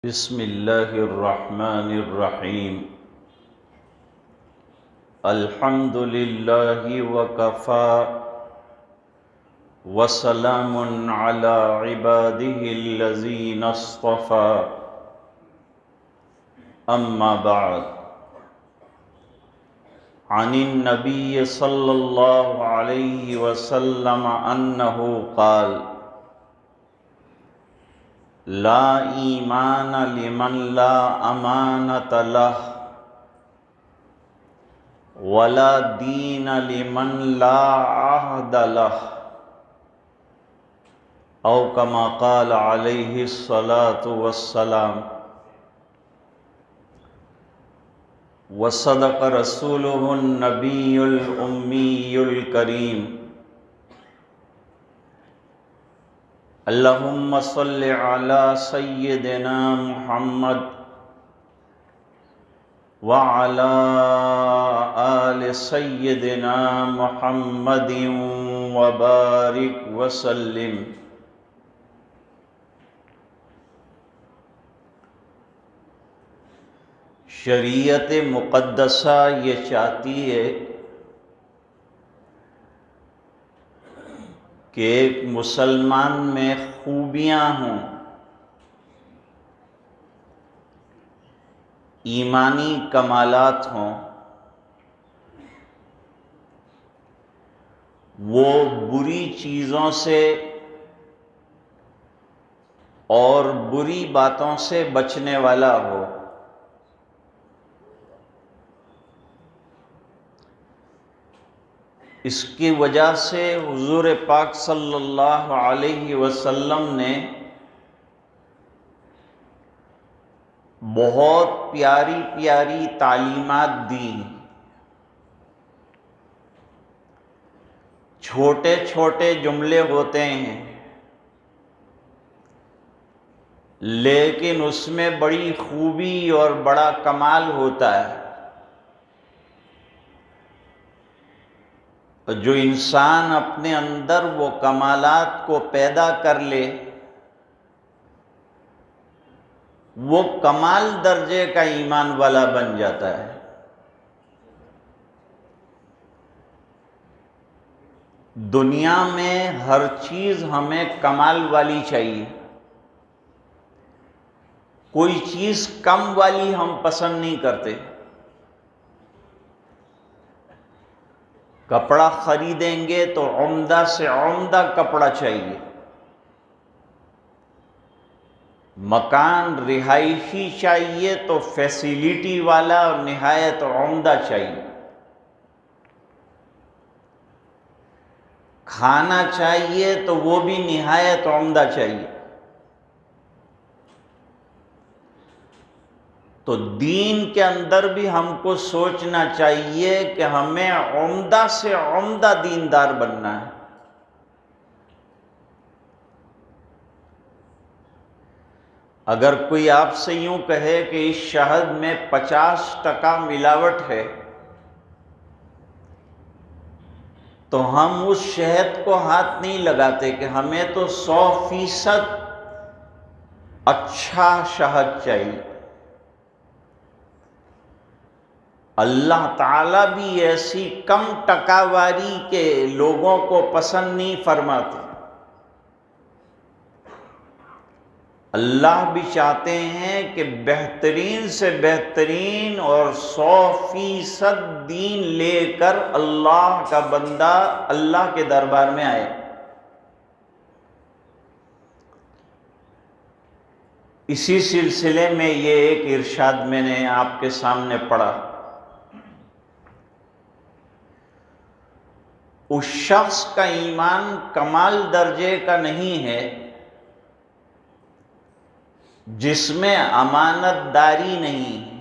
بسم اللہ الرحمن الرحیم الحمد للہ وکفى وسلام علی عباده الذین اصطفى اما بعد عن النبی صلی اللہ علیہ وسلم انہ قال لا ایمان لمن لا امانۃ لہ ولا دین لمن لا عہد لہ او کما قال علیہ الصلاۃ والسلام وصدق رسولہ النبی الامی الکریم اللہم صل علی سیدنا محمد وعلی آل سیدنا محمد وبارک وسلم۔ شریعت مقدسہ یہ چاہتی ہے کہ ایک مسلمان میں خوبیاں ہوں، ایمانی کمالات ہوں، وہ بری چیزوں سے اور بری باتوں سے بچنے والا ہو۔ اس کی وجہ سے حضور پاک صلی اللہ علیہ وسلم نے بہت پیاری پیاری تعلیمات دی۔ چھوٹے چھوٹے جملے ہوتے ہیں لیکن اس میں بڑی خوبی اور بڑا کمال ہوتا ہے۔ جو انسان اپنے اندر وہ کمالات کو پیدا کر لے وہ کمال درجے کا ایمان والا بن جاتا ہے۔ دنیا میں ہر چیز ہمیں کمال والی چاہیے، کوئی چیز کم والی ہم پسند نہیں کرتے۔ کپڑا خریدیں گے تو عمدہ سے عمدہ کپڑا چاہیے، مکان رہائشی چاہیے تو فیسیلیٹی والا اور نہایت عمدہ چاہیے، کھانا چاہیے تو وہ بھی نہایت عمدہ چاہیے۔ تو دین کے اندر بھی ہم کو سوچنا چاہیے کہ ہمیں عمدہ سے عمدہ دیندار بننا ہے۔ اگر کوئی آپ سے یوں کہے کہ اس شہد میں 50% ملاوٹ ہے تو ہم اس شہد کو ہاتھ نہیں لگاتے کہ ہمیں تو 100% اچھا شہد چاہیے۔ اللہ تعالیٰ بھی ایسی کم ٹکاواری کے لوگوں کو پسند نہیں فرماتے۔ اللہ بھی چاہتے ہیں کہ بہترین سے بہترین اور 100% دین لے کر اللہ کا بندہ اللہ کے دربار میں آئے۔ اسی سلسلے میں یہ ایک ارشاد میں نے آپ کے سامنے پڑھا۔ اس شخص کا ایمان کمال درجے کا نہیں ہے جس میں امانت داری نہیں ہے۔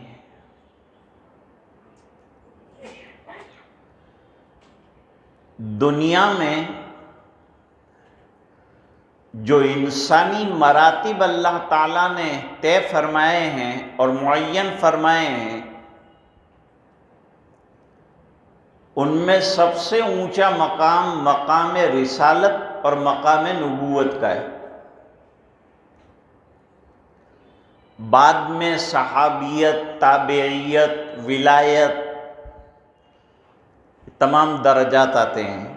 دنیا میں جو انسانی مراتب اللہ تعالیٰ نے طے فرمائے ہیں اور معین فرمائے ہیں ان میں سب سے اونچا مقام مقام رسالت اور مقام نبوت کا ہے۔ بعد میں صحابیت، تابعیت، ولایت، تمام درجات آتے ہیں،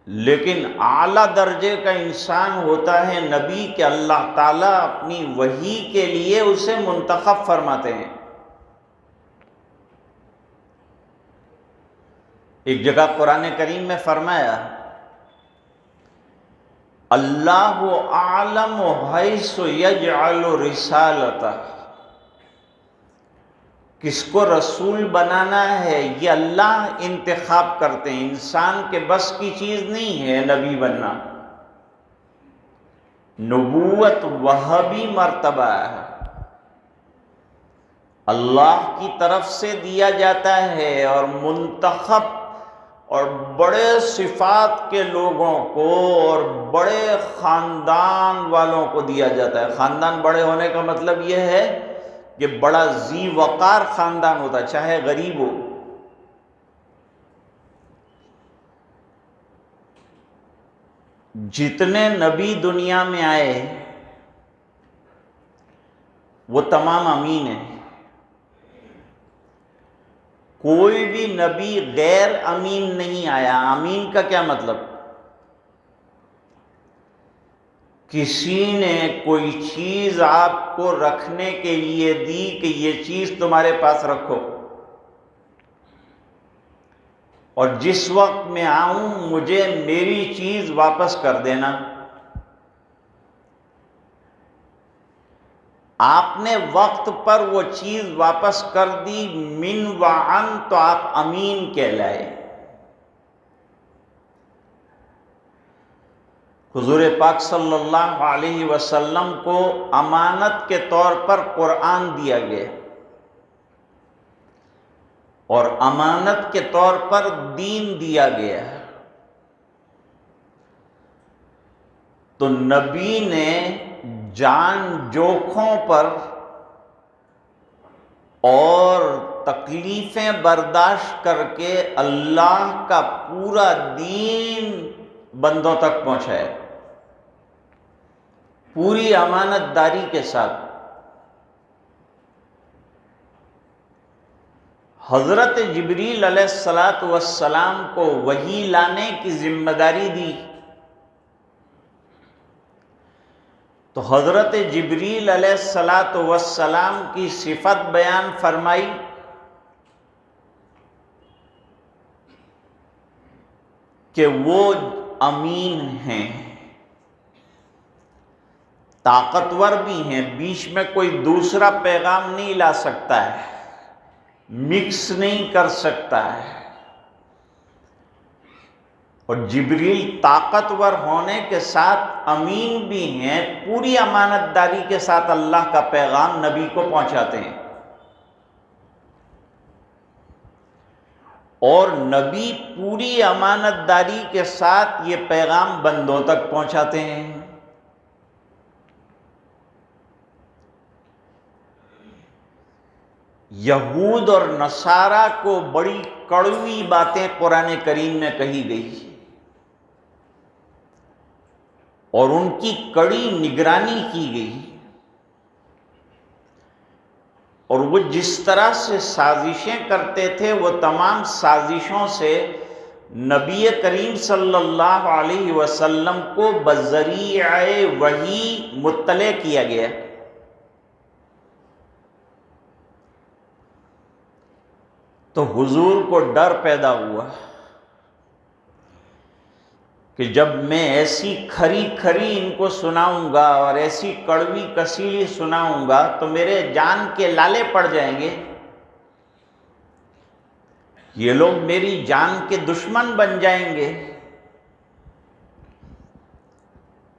لیکن اعلیٰ درجے کا انسان ہوتا ہے نبی کہ اللہ تعالیٰ اپنی وحی کے لیے اسے منتخب فرماتے ہیں۔ ایک جگہ قرآن کریم میں فرمایا اللہ اعلم حیث یجعل رسالتہ، کس کو رسول بنانا ہے یہ اللہ انتخاب کرتے ہیں، انسان کے بس کی چیز نہیں ہے نبی بننا۔ نبوت وہابی مرتبہ ہے، اللہ کی طرف سے دیا جاتا ہے، اور منتخب اور بڑے صفات کے لوگوں کو اور بڑے خاندان والوں کو دیا جاتا ہے۔ خاندان بڑے ہونے کا مطلب یہ ہے کہ بڑا ذی وقار خاندان ہوتا ہے، چاہے غریب ہو۔ جتنے نبی دنیا میں آئے وہ تمام امین ہیں، کوئی بھی نبی غیر امین نہیں آیا۔ امین کا کیا مطلب؟ کسی نے کوئی چیز آپ کو رکھنے کے لیے دی کہ یہ چیز تمہارے پاس رکھو، اور جس وقت میں آؤں مجھے میری چیز واپس کر دینا۔ آپ نے وقت پر وہ چیز واپس کر دی، من وعن، تو آپ امین کہلائے۔ حضور پاک صلی اللہ علیہ وسلم کو امانت کے طور پر قرآن دیا گیا، اور امانت کے طور پر دین دیا گیا، تو نبی نے جان جوکھوں پر اور تکلیفیں برداشت کر کے اللہ کا پورا دین بندوں تک پہنچایا، پوری امانت داری کے ساتھ۔ حضرت جبریل علیہ السلام کو وحی لانے کی ذمہ داری دی، تو حضرت جبریل علیہ السلام کی صفت بیان فرمائی کہ وہ امین ہیں، طاقتور بھی ہیں، بیچ میں کوئی دوسرا پیغام نہیں لا سکتا ہے، مکس نہیں کر سکتا ہے۔ اور جبریل طاقتور ہونے کے ساتھ امین بھی ہیں، پوری امانت داری کے ساتھ اللہ کا پیغام نبی کو پہنچاتے ہیں، اور نبی پوری امانت داری کے ساتھ یہ پیغام بندوں تک پہنچاتے ہیں۔ یہود اور نصارہ کو بڑی کڑوی باتیں قرآن کریم میں کہی گئی، اور ان کی کڑی نگرانی کی گئی، اور وہ جس طرح سے سازشیں کرتے تھے وہ تمام سازشوں سے نبی کریم صلی اللہ علیہ وسلم کو بذریعہ وحی مطلع کیا گیا۔ تو حضور کو ڈر پیدا ہوا کہ جب میں ایسی کھری کھری ان کو سناؤں گا اور ایسی کڑوی کسیلی سناؤں گا تو میرے جان کے لالے پڑ جائیں گے، یہ لوگ میری جان کے دشمن بن جائیں گے۔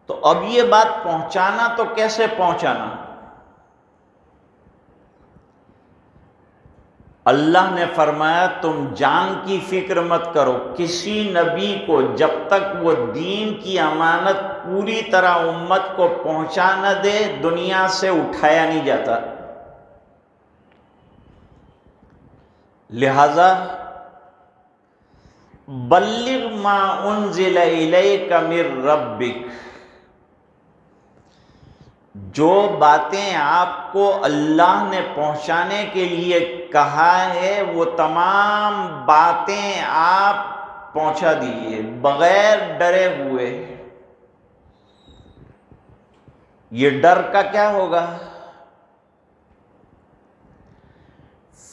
تو اب یہ بات پہنچانا تو کیسے پہنچانا؟ اللہ نے فرمایا تم جان کی فکر مت کرو، کسی نبی کو جب تک وہ دین کی امانت پوری طرح امت کو پہنچا نہ دے دنیا سے اٹھایا نہیں جاتا۔ لہذا بلغ ما انزل الیک من ربک، جو باتیں آپ کو اللہ نے پہنچانے کے لیے کہا ہے وہ تمام باتیں آپ پہنچا دیجیے بغیر ڈرے ہوئے۔ یہ ڈر کا کیا ہوگا؟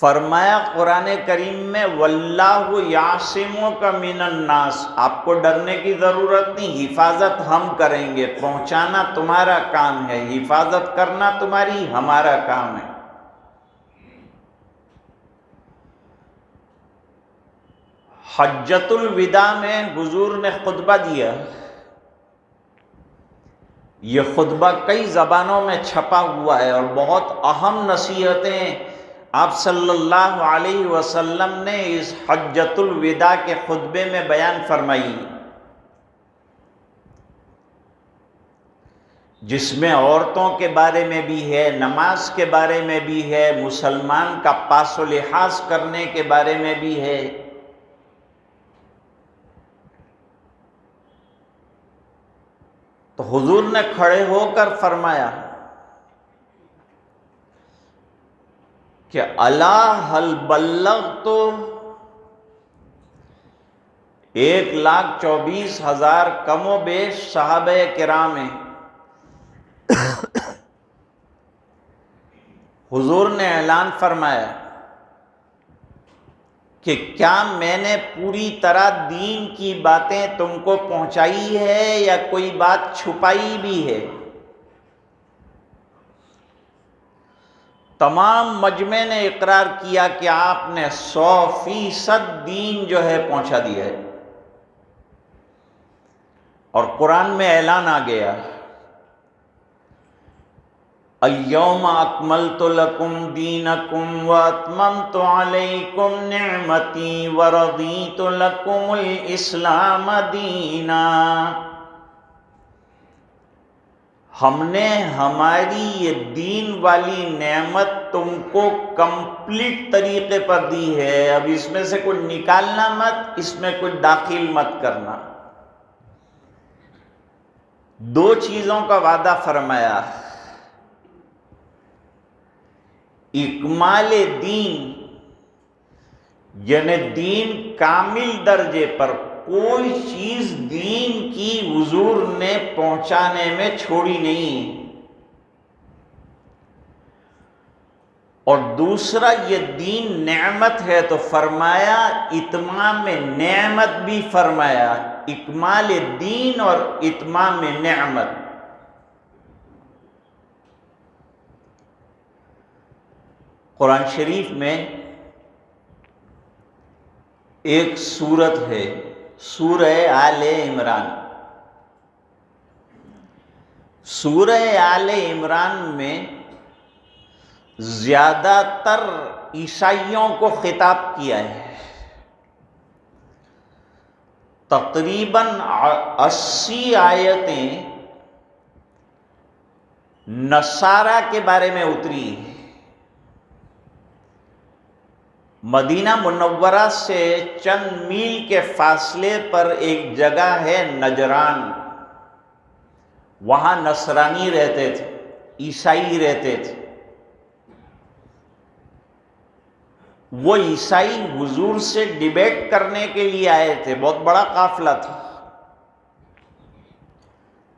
فرمایا قرآن کریم میں واللہ یعصمک من الناس، آپ کو ڈرنے کی ضرورت نہیں، حفاظت ہم کریں گے، پہنچانا تمہارا کام ہے، حفاظت کرنا تمہاری ہمارا کام ہے۔ حجۃ الوداع میں حضور نے خطبہ دیا، یہ خطبہ کئی زبانوں میں چھپا ہوا ہے اور بہت اہم نصیحتیں آپ صلی اللہ علیہ وسلم نے اس حجۃ الوداع کے خطبے میں بیان فرمائی، جس میں عورتوں کے بارے میں بھی ہے، نماز کے بارے میں بھی ہے، مسلمان کا پاس و لحاظ کرنے کے بارے میں بھی ہے۔ تو حضور نے کھڑے ہو کر فرمایا کہ الا هل بلغت، 1,24,000 کم و بیش صحابہ کرام ہیں۔ حضور نے اعلان فرمایا کہ کیا میں نے پوری طرح دین کی باتیں تم کو پہنچائی ہے یا کوئی بات چھپائی بھی ہے؟ تمام مجمع نے اقرار کیا کہ آپ نے 100% دین جو ہے پہنچا دیا ہے، اور قرآن میں اعلان آ گیا اليوم اکملت لکم دینکم واتممت علیکم نعمتی ورضیت لکم الاسلام دینا۔ ہم نے ہماری یہ دین والی نعمت تم کو کمپلیٹ طریقے پر دی ہے، اب اس میں سے کچھ نکالنا مت، اس میں کچھ داخل مت کرنا۔ دو چیزوں کا وعدہ فرمایا، اکمال دین یعنی دین کامل درجے پر، کوئی چیز دین کی حضور نے پہنچانے میں چھوڑی نہیں، اور دوسرا یہ دین نعمت ہے تو فرمایا اتمام نعمت بھی فرمایا، اکمال دین اور اتمام نعمت۔ قرآن شریف میں ایک سورت ہے سورہ آل عمران۔ سورہ آل عمران میں زیادہ تر عیسائیوں کو خطاب کیا ہے، تقریباً 80 آیتیں نصارہ کے بارے میں اتری۔ مدینہ منورہ سے چند میل کے فاصلے پر ایک جگہ ہے نجران، وہاں نصرانی رہتے تھے، عیسائی رہتے تھے۔ وہ عیسائی حضور سے ڈیبیٹ کرنے کے لیے آئے تھے، بہت بڑا قافلہ تھا۔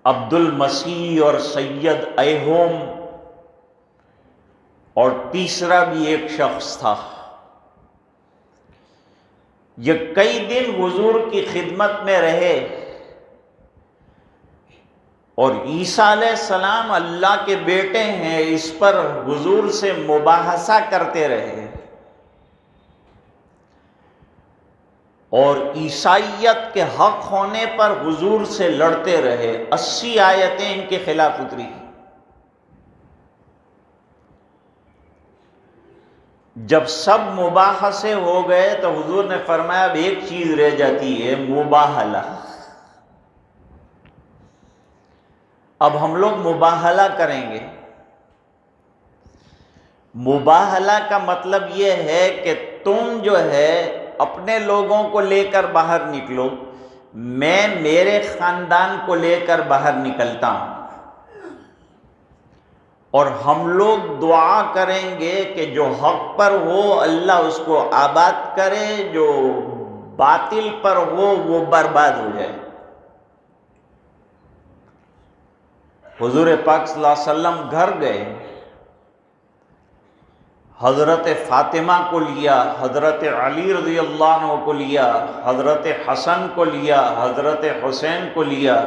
عبد المسیح اور سید ایہوم اور تیسرا بھی ایک شخص تھا۔ یہ کئی دن حضور کی خدمت میں رہے اور عیسیٰ علیہ السلام اللہ کے بیٹے ہیں اس پر حضور سے مباحثہ کرتے رہے، اور عیسائیت کے حق ہونے پر حضور سے لڑتے رہے۔ 80 آیتیں ان کے خلاف اتری۔ جب سب مباحثے ہو گئے تو حضور نے فرمایا اب ایک چیز رہ جاتی ہے، مباہلہ۔ اب ہم لوگ مباہلہ کریں گے۔ مباہلہ کا مطلب یہ ہے کہ تم جو ہے اپنے لوگوں کو لے کر باہر نکلو، میں میرے خاندان کو لے کر باہر نکلتا ہوں۔ اور ہم لوگ دعا کریں گے کہ جو حق پر ہو اللہ اس کو آباد کرے، جو باطل پر ہو وہ برباد ہو جائے۔ حضور پاک صلی اللہ علیہ وسلم گھر گئے، حضرت فاطمہ کو لیا، حضرت علی رضی اللہ عنہ کو لیا، حضرت حسن کو لیا، حضرت حسین کو لیا۔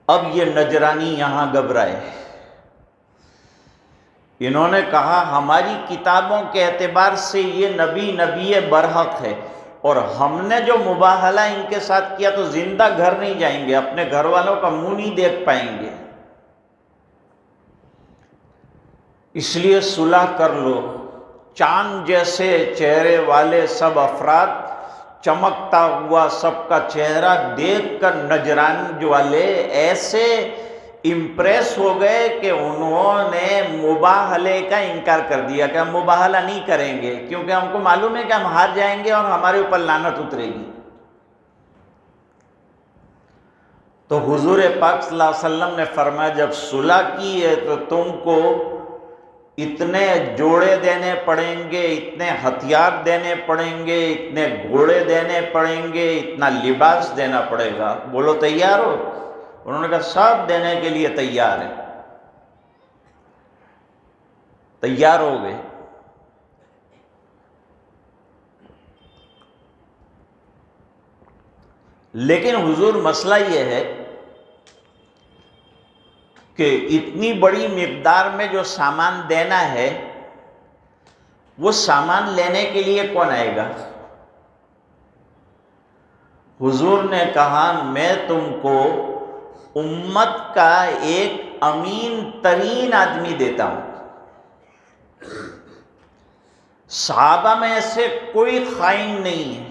اب یہ نجرانی یہاں گھبرائے، انہوں نے کہا ہماری کتابوں کے اعتبار سے یہ نبی برحق ہے، اور ہم نے جو مباہلہ ان کے ساتھ کیا تو زندہ گھر نہیں جائیں گے، اپنے گھر والوں کا منہ نہیں دیکھ پائیں گے، اس لیے صلح کر لو۔ چاند جیسے چہرے والے سب افراد، چمکتا ہوا سب کا چہرہ دیکھ کر نجران والے ایسے امپریس ہو گئے کہ انہوں نے مباہلے کا انکار کر دیا کہ ہم مباہلہ نہیں کریں گے، کیونکہ ہم کو معلوم ہے کہ ہم ہار جائیں گے اور ہمارے اوپر لعنت اترے گی۔ تو حضور پاک صلی اللہ علیہ وسلم نے فرمایا جب صلح کی ہے تو تم کو اتنے جوڑے دینے پڑیں گے، اتنے ہتھیار دینے پڑیں گے، اتنے گھوڑے دینے پڑیں گے، اتنا لباس دینا پڑے گا، بولو تیار ہو؟ انہوں نے کہا سب دینے کے لیے تیار ہیں۔ تیار ہو گئے۔ لیکن حضور مسئلہ یہ ہے کہ اتنی بڑی مقدار میں جو سامان دینا ہے وہ سامان لینے کے لیے کون آئے گا؟ حضور نے کہا میں تم کو امت کا ایک امین ترین آدمی دیتا ہوں۔ صحابہ میں ایسے کوئی خائن نہیں ہے۔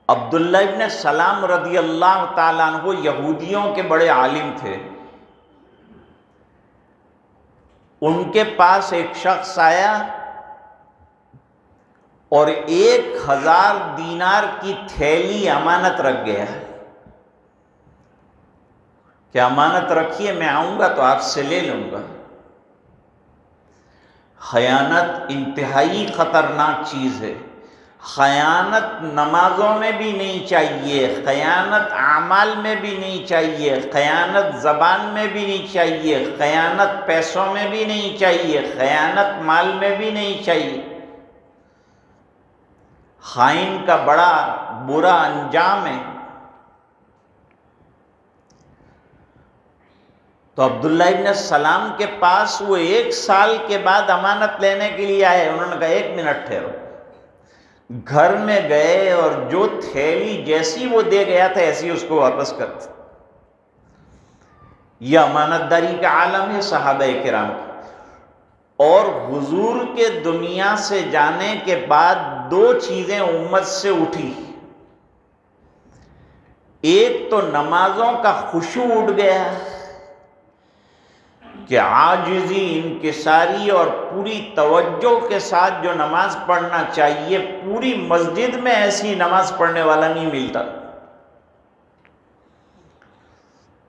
عبداللہ ابن سلام رضی اللہ تعالیٰ عنہ یہودیوں کے بڑے عالم تھے، ان کے پاس ایک شخص آیا اور 1000 دینار کی تھیلی امانت رکھ گیا کہ امانت رکھیے، میں آؤں گا تو آپ سے لے لوں گا۔ خیانت انتہائی خطرناک چیز ہے۔ خیانت نمازوں میں بھی نہیں چاہیے، خیانت اعمال میں بھی نہیں چاہیے، خیانت زبان میں بھی نہیں چاہیے، خیانت پیسوں میں بھی نہیں چاہیے، خیانت مال میں بھی نہیں چاہیے۔ خائن کا بڑا برا انجام ہے۔ تو عبداللہ ابن سلام کے پاس وہ 1 سال کے بعد امانت لینے کے لیے آئے، انہوں نے کہا 1 منٹ ٹھہرو۔ گھر میں گئے اور جو تھیلی جیسی وہ دے گیا تھا ایسی اس کو واپس کر دی۔ یہ امانت داری کا عالم ہے صحابہ کرام کی۔ اور حضور کے دنیا سے جانے کے بعد 2 چیزیں امت سے اٹھی، ایک تو نمازوں کا خشوع اٹھ گیا کہ عاجزی، انکساری اور پوری توجہ کے ساتھ جو نماز پڑھنا چاہیے، پوری مسجد میں ایسی نماز پڑھنے والا نہیں ملتا،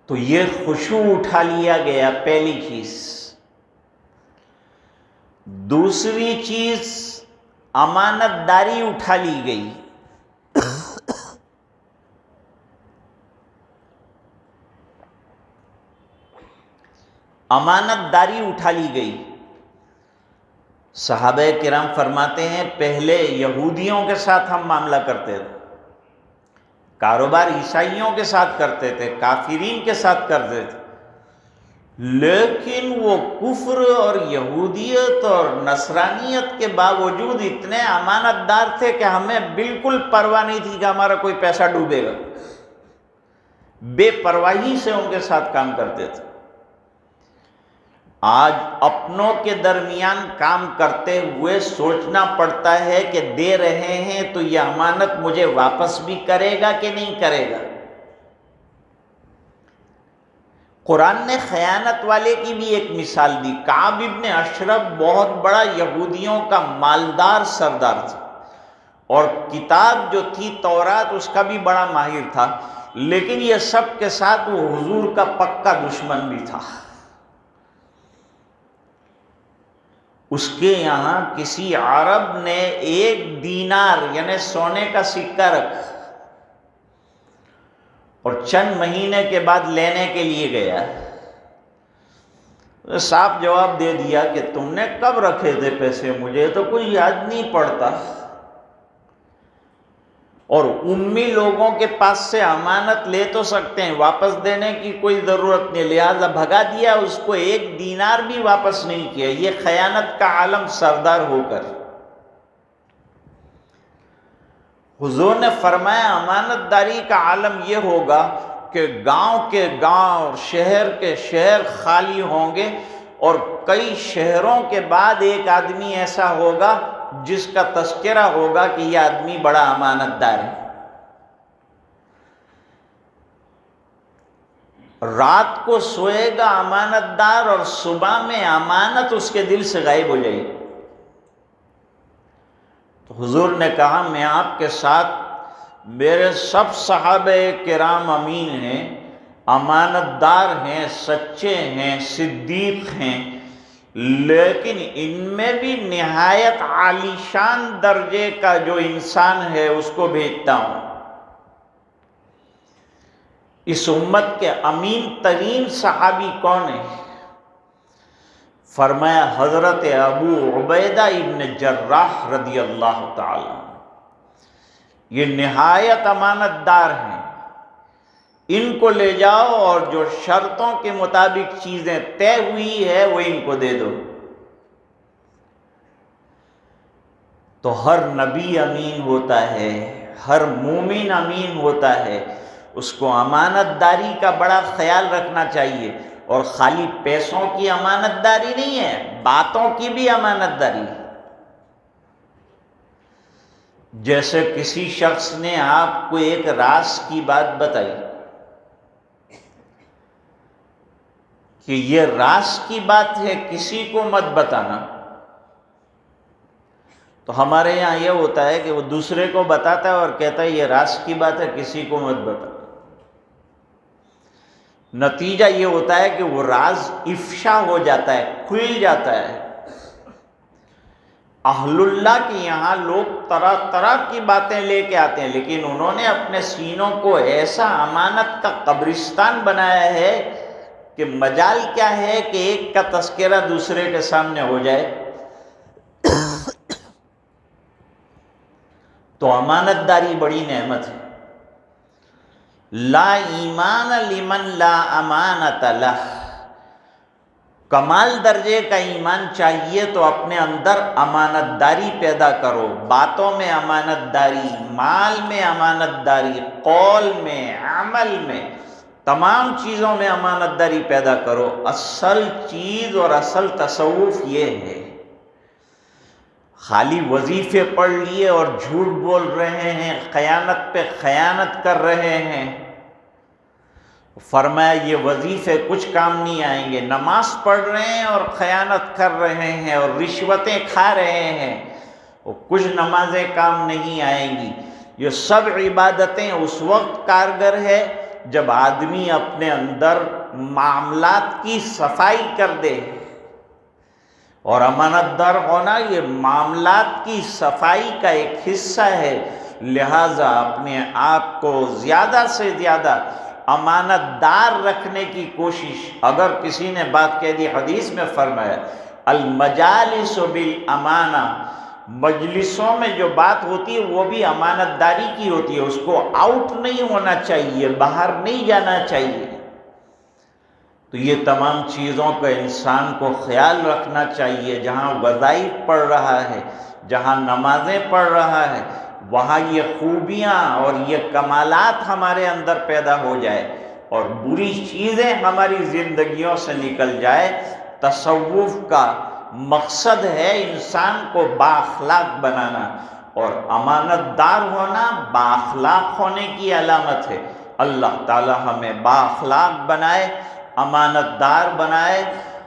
تو یہ خشوع اٹھا لیا گیا، پہلی چیز۔ دوسری چیز امانت داری اٹھا لی گئی۔ امانت داری اٹھا لی گئی۔ صحابہ کرام فرماتے ہیں پہلے یہودیوں کے ساتھ ہم معاملہ کرتے تھے، کاروبار عیسائیوں کے ساتھ کرتے تھے، کافرین کے ساتھ کرتے تھے، لیکن وہ کفر اور یہودیت اور نصرانیت کے باوجود اتنے امانت دار تھے کہ ہمیں بالکل پرواہ نہیں تھی کہ ہمارا کوئی پیسہ ڈوبے گا، بے پرواہی سے ان کے ساتھ کام کرتے تھے۔ آج اپنوں کے درمیان کام کرتے ہوئے سوچنا پڑتا ہے کہ دے رہے ہیں تو یہ امانت مجھے واپس بھی کرے گا کہ نہیں کرے گا۔ قرآن نے خیانت والے کی بھی ایک مثال دی۔ کعب ابن اشرف بہت بڑا یہودیوں کا مالدار سردار تھا، اور کتاب جو تھی تورات اس کا بھی بڑا ماہر تھا، لیکن یہ سب کے ساتھ وہ حضور کا پکا دشمن بھی تھا۔ اس کے یہاں کسی عرب نے 1 دینار یعنی سونے کا سکہ رکھا اور چند مہینے کے بعد لینے کے لیے گیا، صاف جواب دے دیا کہ تم نے کب رکھے تھے پیسے، مجھے تو کوئی یاد نہیں پڑتا، اور امی لوگوں کے پاس سے امانت لے تو سکتے ہیں، واپس دینے کی کوئی ضرورت نہیں، لہذا بھگا دیا اس کو، 1 دینار بھی واپس نہیں کیا۔ یہ خیانت کا عالم سردار ہو کر حضور نے فرمایا امانت داری کا عالم یہ ہوگا کہ گاؤں کے گاؤں اور شہر کے شہر خالی ہوں گے، اور کئی شہروں کے بعد ایک آدمی ایسا ہوگا جس کا تذکرہ ہوگا کہ یہ آدمی بڑا امانت دار ہے۔ رات کو سوئے گا امانت دار اور صبح میں امانت اس کے دل سے غائب ہو جائے گی۔ تو حضور نے کہا میں آپ کے ساتھ، میرے سب صحابہ کرام امین ہیں، امانت دار ہیں، سچے ہیں، صدیق ہیں، لیکن ان میں بھی نہایت عالی شان درجے کا جو انسان ہے اس کو بھیجتا ہوں۔ اس امت کے امین ترین صحابی کون ہے؟ فرمایا حضرت ابو عبیدہ ابن جراح رضی اللہ تعالی۔ یہ نہایت امانت دار ہیں، ان کو لے جاؤ اور جو شرطوں کے مطابق چیزیں طے ہوئی ہے وہ ان کو دے دو۔ تو ہر نبی امین ہوتا ہے، ہر مومن امین ہوتا ہے، اس کو امانت داری کا بڑا خیال رکھنا چاہیے، اور خالی پیسوں کی امانت داری نہیں ہے، باتوں کی بھی امانت داری ہے۔ جیسے کسی شخص نے آپ کو ایک راز کی بات بتائی کہ یہ راز کی بات ہے، کسی کو مت بتانا، تو ہمارے یہاں یہ ہوتا ہے کہ وہ دوسرے کو بتاتا ہے اور کہتا ہے یہ راز کی بات ہے، کسی کو مت بتا۔ نتیجہ یہ ہوتا ہے کہ وہ راز افشا ہو جاتا ہے، کھل جاتا ہے۔ اہل اللہ کے یہاں لوگ طرح طرح کی باتیں لے کے آتے ہیں، لیکن انہوں نے اپنے سینوں کو ایسا امانت کا قبرستان بنایا ہے کہ مجال کیا ہے کہ ایک کا تذکرہ دوسرے کے سامنے ہو جائے۔ تو امانت داری بڑی نعمت ہے۔ لا ایمان لمن لا امانت لہ، کمال درجے کا ایمان چاہیے تو اپنے اندر امانت داری پیدا کرو، باتوں میں امانت داری، مال میں امانت داری، قول میں، عمل میں، تمام چیزوں میں امانت داری پیدا کرو۔ اصل چیز اور اصل تصوف یہ ہے۔ خالی وظیفے پڑھ لیے اور جھوٹ بول رہے ہیں، خیانت پہ خیانت کر رہے ہیں، فرمایا یہ وظیفے کچھ کام نہیں آئیں گے۔ نماز پڑھ رہے ہیں اور خیانت کر رہے ہیں اور رشوتیں کھا رہے ہیں، وہ کچھ نمازیں کام نہیں آئیں گی۔ یہ سب عبادتیں اس وقت کارگر ہے جب آدمی اپنے اندر معاملات کی صفائی کر دے، اور امانت دار ہونا یہ معاملات کی صفائی کا ایک حصہ ہے۔ لہٰذا اپنے آپ کو زیادہ سے زیادہ امانت دار رکھنے کی کوشش۔ اگر کسی نے بات کہہ دی، حدیث میں فرمایا المجالس بالامانہ، مجلسوں میں جو بات ہوتی ہے وہ بھی امانت داری کی ہوتی ہے، اس کو آؤٹ نہیں ہونا چاہیے، باہر نہیں جانا چاہیے۔ تو یہ تمام چیزوں کا انسان کو خیال رکھنا چاہیے۔ جہاں وظائف پڑھ رہا ہے، جہاں نمازیں پڑھ رہا ہے، وہاں یہ خوبیاں اور یہ کمالات ہمارے اندر پیدا ہو جائے اور بری چیزیں ہماری زندگیوں سے نکل جائے۔ تصوف کا مقصد ہے انسان کو بااخلاق بنانا، اور امانت دار ہونا بااخلاق ہونے کی علامت ہے۔ اللہ تعالی ہمیں بااخلاق بنائے، امانت دار بنائے،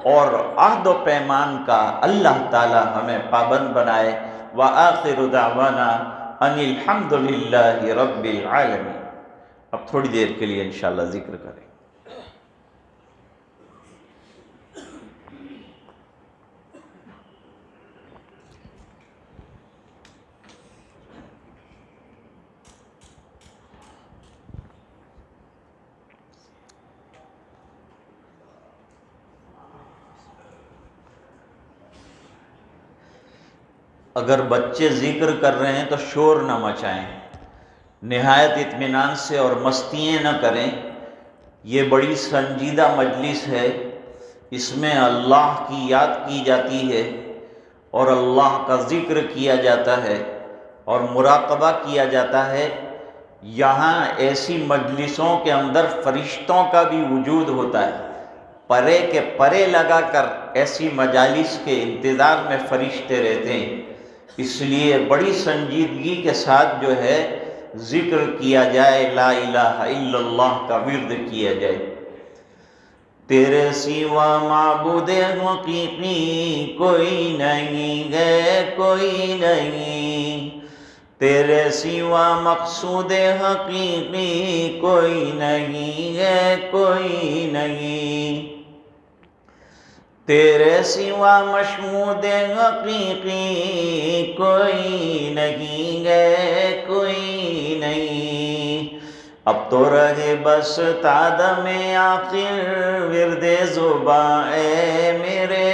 اور عہد و پیمان کا اللہ تعالی ہمیں پابند بنائے۔ وآخر دعوانا ان الحمد للہ رب العالمین۔ تھوڑی دیر کے لیے انشاءاللہ ذکر کریں۔ اگر بچے ذکر کر رہے ہیں تو شور نہ مچائیں، نہایت اطمینان سے اور مستیاں نہ کریں۔ یہ بڑی سنجیدہ مجلس ہے، اس میں اللہ کی یاد کی جاتی ہے اور اللہ کا ذکر کیا جاتا ہے اور مراقبہ کیا جاتا ہے۔ یہاں ایسی مجلسوں کے اندر فرشتوں کا بھی وجود ہوتا ہے، پرے کے پرے لگا کر ایسی مجالس کے انتظار میں فرشتے رہتے ہیں، اس لیے بڑی سنجیدگی کے ساتھ جو ہے ذکر کیا جائے، لا الہ الا اللہ کا ورد کیا جائے۔ تیرے سوا معبود حقیقی کوئی نہیں ہے، کوئی نہیں، تیرے سوا مقصود حقیقی کوئی نہیں ہے، کوئی نہیں، تیرے سوا مشمود حقیقی کوئی نہیں ہے، کوئی نہیں۔ اب تو رہے بس تادم آخر ورد زباں اے میرے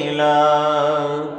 الہ،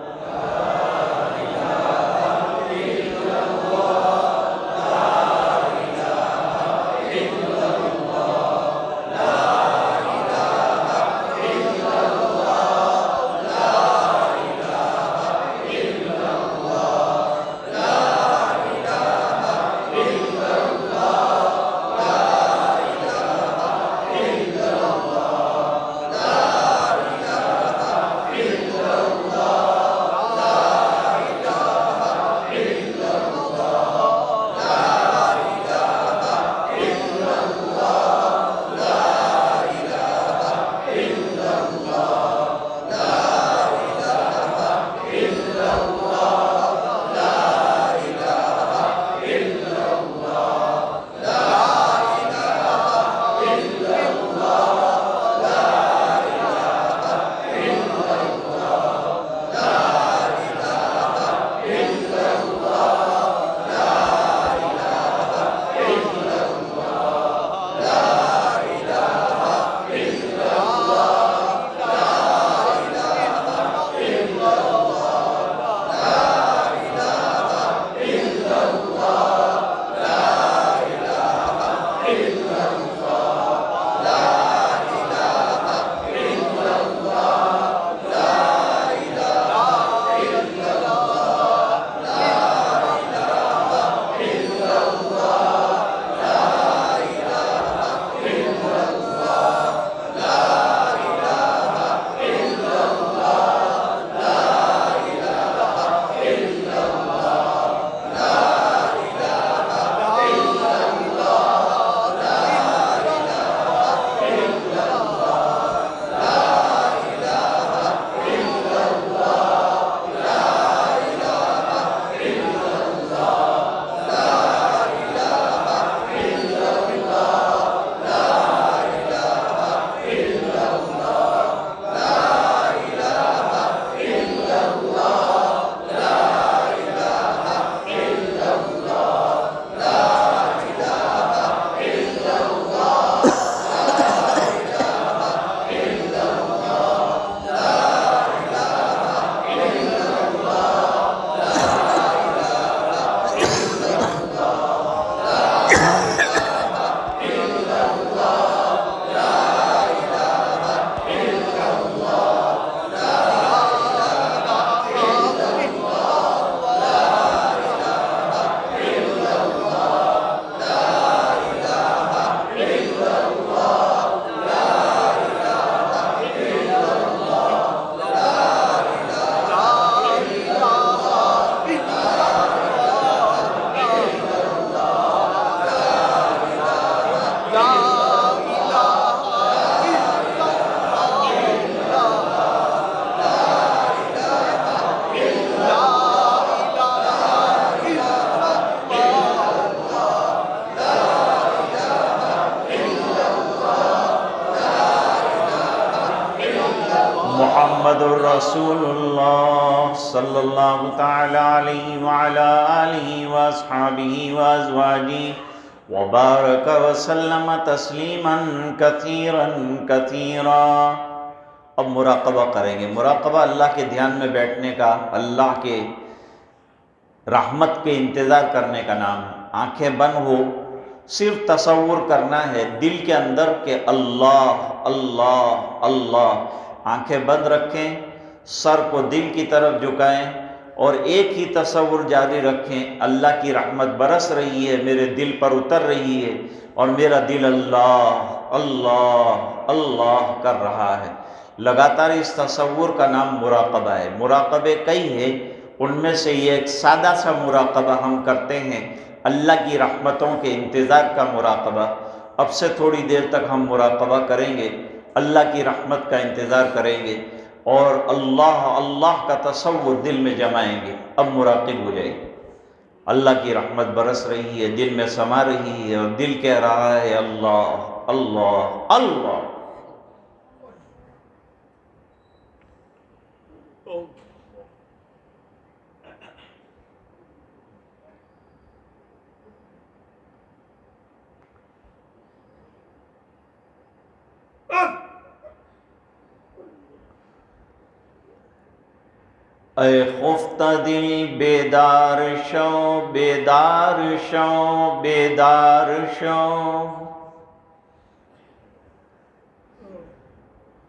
محمد الرسول اللہ صلی اللہ تعالی علیہ وعلا آلہ واصحابہ وازواجہ وبارک وسلم تسلیما کثیرا کثیرا۔ اب مراقبہ کریں گے۔ مراقبہ اللہ کے دھیان میں بیٹھنے کا، اللہ کے رحمت کے انتظار کرنے کا نام ہے۔ آنکھیں بند ہو، صرف تصور کرنا ہے دل کے اندر کہ اللہ اللہ اللہ۔ آنکھیں بند رکھیں، سر کو دل کی طرف جھکائیں اور ایک ہی تصور جاری رکھیں، اللہ کی رحمت برس رہی ہے، میرے دل پر اتر رہی ہے اور میرا دل اللہ اللہ اللہ کر رہا ہے۔ لگاتار اس تصور کا نام مراقبہ ہے۔ مراقبے کئی ہیں، ان میں سے یہ ایک سادہ سا مراقبہ ہم کرتے ہیں، اللہ کی رحمتوں کے انتظار کا مراقبہ۔ اب سے تھوڑی دیر تک ہم مراقبہ کریں گے، اللہ کی رحمت کا انتظار کریں گے اور اللہ اللہ کا تصور دل میں جمائیں گے۔ اب مراقب ہو جائے، اللہ کی رحمت برس رہی ہے، دل میں سما رہی ہے اور دل کہہ رہا ہے اللہ اللہ اللہ۔ اے خفتہ دل بیدار شو بیدار شو بیدار شو،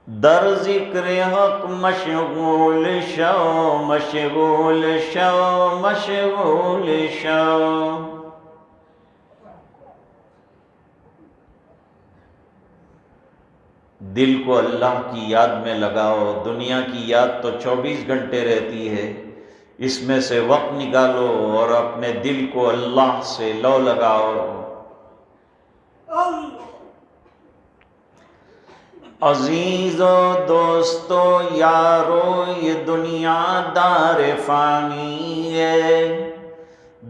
در ذکر حق مشغول شو مشغول شو مشغول شو۔ دل کو اللہ کی یاد میں لگاؤ۔ دنیا کی یاد تو 24 گھنٹے رہتی ہے، اس میں سے وقت نکالو اور اپنے دل کو اللہ سے لو لگاؤ۔ عزیزو دوستو یارو، یہ دنیا دار فانی ہے،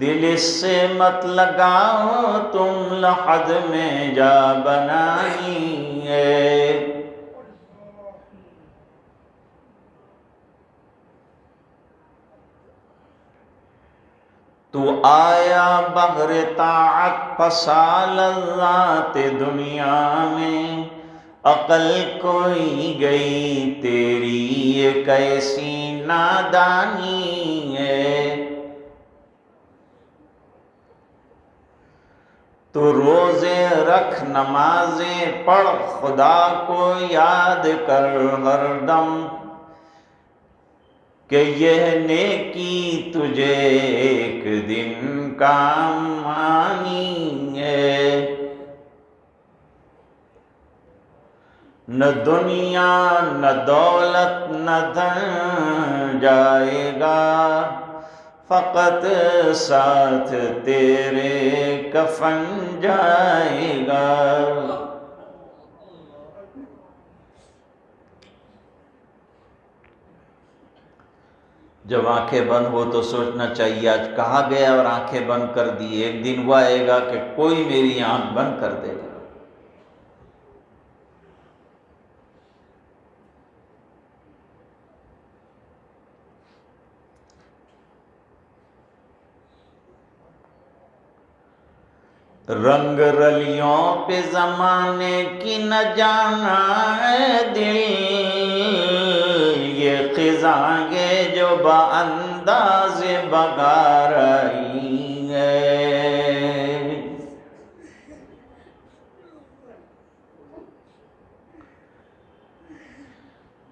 دل اس سے مت لگاؤ تم لحد میں جا بنانی ہے۔ تو آیا بغیر طاعت پسا لذات دنیا میں، عقل کوئی گئی تیری یہ کیسی نادانی ہے۔ تو روزے رکھ نمازیں پڑھ، خدا کو یاد کر ہر دم، کہ یہ نیکی تجھے ایک دن کام آنی ہے۔ نہ دنیا نہ دولت نہ دھن جائے گا، فقط ساتھ تیرے کفن جائے گا۔ جب آنکھیں بند ہو تو سوچنا چاہیے آج کہاں گیا اور آنکھیں بند کر دی۔ ایک دن وہ آئے گا کہ کوئی میری آنکھ بند کر دے گا۔ رنگ رلیوں پہ زمانے کی نہ جانا ہے دل، یہ خزاں جو بانداز بغار آئی ہے۔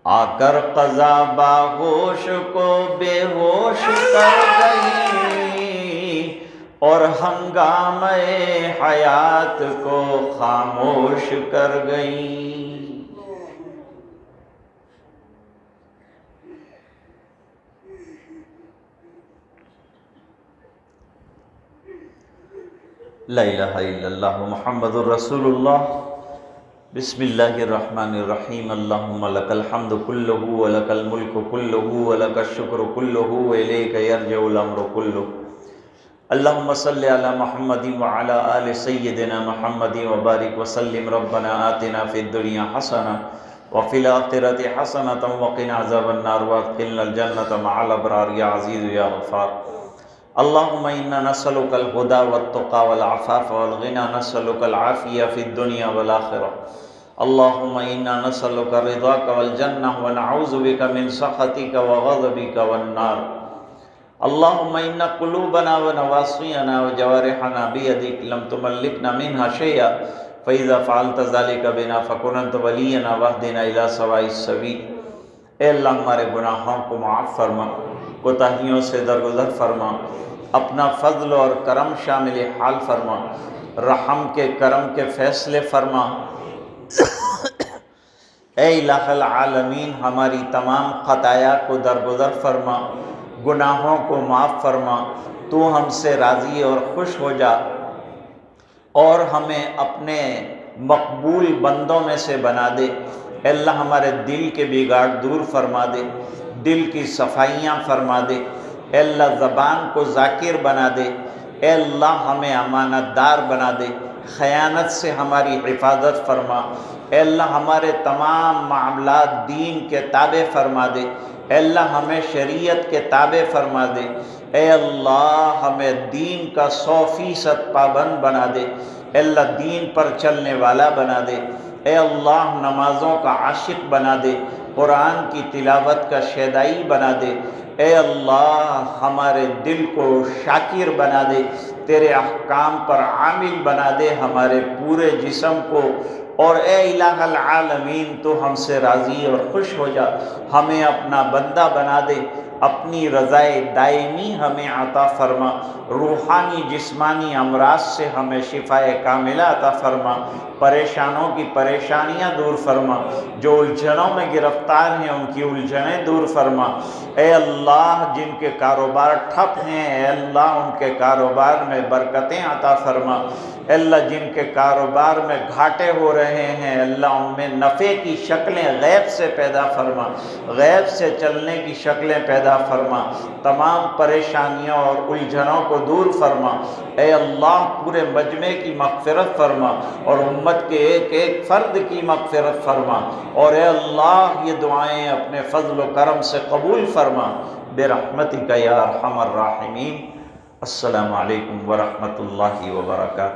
آ کر قضا باہوش کو بے ہوش کر گئی اور ہنگامہ حیات کو خاموش کر گئی۔ لا الہ الا اللہ محمد الرسول اللہ۔ بسم اللہ الرحمن الرحیم۔ اللہم لک الحمد کلہ ولک الملک کلہ ولک الشکر کلہ والیک یرجع الامر کلہ۔ اللہم صلی علی محمد وعلی آل سیدنا محمد وبارک وسلم۔ ربنا آتنا فی الدنیا حسنہ وفی الآخرۃ حسنۃ وقنا عذاب النار وادخلنا الجنۃ مع الابرار یا عزیز یا غفار۔ اللہم انا نسألک الہدی والتقی والعفاف والغنی، نسألک العافیہ فی الدنیا والآخرہ۔ اللہم انا نسألک رضاک والجنہ ونعوذ بک من سخطک وغضبک والنار۔ اللہم ان قلوبنا ونواصینا وجوارحنا بیدک لم تملکنا منها شیئا فإذا فعلت ذلك بنا فكن أنت ولينا واهدنا إلى سواء السبيل۔ اے اللہ ہمارے گناہوں کو معاف فرما، کوتاہیوں سے درگزر فرما، اپنا فضل اور کرم شامل حال فرما، رحم کے کرم کے فیصلے فرما۔ اے الہ العالمین ہماری تمام خطایا کو درگزر فرما، گناہوں کو معاف فرما، تو ہم سے راضی اور خوش ہو جا اور ہمیں اپنے مقبول بندوں میں سے بنا دے۔ اے اللہ ہمارے دل کے بگاڑ دور فرما دے، دل کی صفائیاں فرما دے۔ اے اللہ زبان کو ذاکر بنا دے۔ اے اللہ ہمیں امانت دار بنا دے، خیانت سے ہماری حفاظت فرما۔ اے اللہ ہمارے تمام معاملات دین کے تابع فرما دے۔ اے اللہ ہمیں شریعت کے تابع فرما دے۔ اے اللہ ہمیں دین کا 100% پابند بنا دے۔ اے اللہ دین پر چلنے والا بنا دے۔ اے اللہ نمازوں کا عاشق بنا دے، قرآن کی تلاوت کا شیدائی بنا دے۔ اے اللہ ہمارے دل کو شاکر بنا دے، تیرے احکام پر عامل بنا دے ہمارے پورے جسم کو۔ اور اے الہ العالمین تو ہم سے راضی اور خوش ہو جا، ہمیں اپنا بندہ بنا دے، اپنی رضائے دائمی ہمیں عطا فرما، روحانی جسمانی امراض سے ہمیں شفائے کاملہ عطا فرما، پریشانوں کی پریشانیاں دور فرما، جو الجھنوں میں گرفتار ہیں ان کی الجھنیں دور فرما۔ اے اللہ جن کے کاروبار ٹھپ ہیں اے اللہ ان کے کاروبار میں برکتیں عطا فرما۔ اے اللہ جن کے کاروبار میں گھاٹے ہو رہے ہیں اے اللہ ان میں نفع کی شکلیں غیب سے پیدا فرما، غیب سے چلنے کی شکلیں پیدا فرما، تمام پریشانیوں اور الجھنوں کو دور فرما۔ اے اللہ پورے مجمع کی مغفرت فرما اور امت کے ایک ایک فرد کی مغفرت فرما، اور اے اللہ یہ دعائیں اپنے فضل و کرم سے قبول فرما برحمتک یا ارحم الراحمین۔ السلام علیکم ورحمۃ اللہ وبرکاتہ۔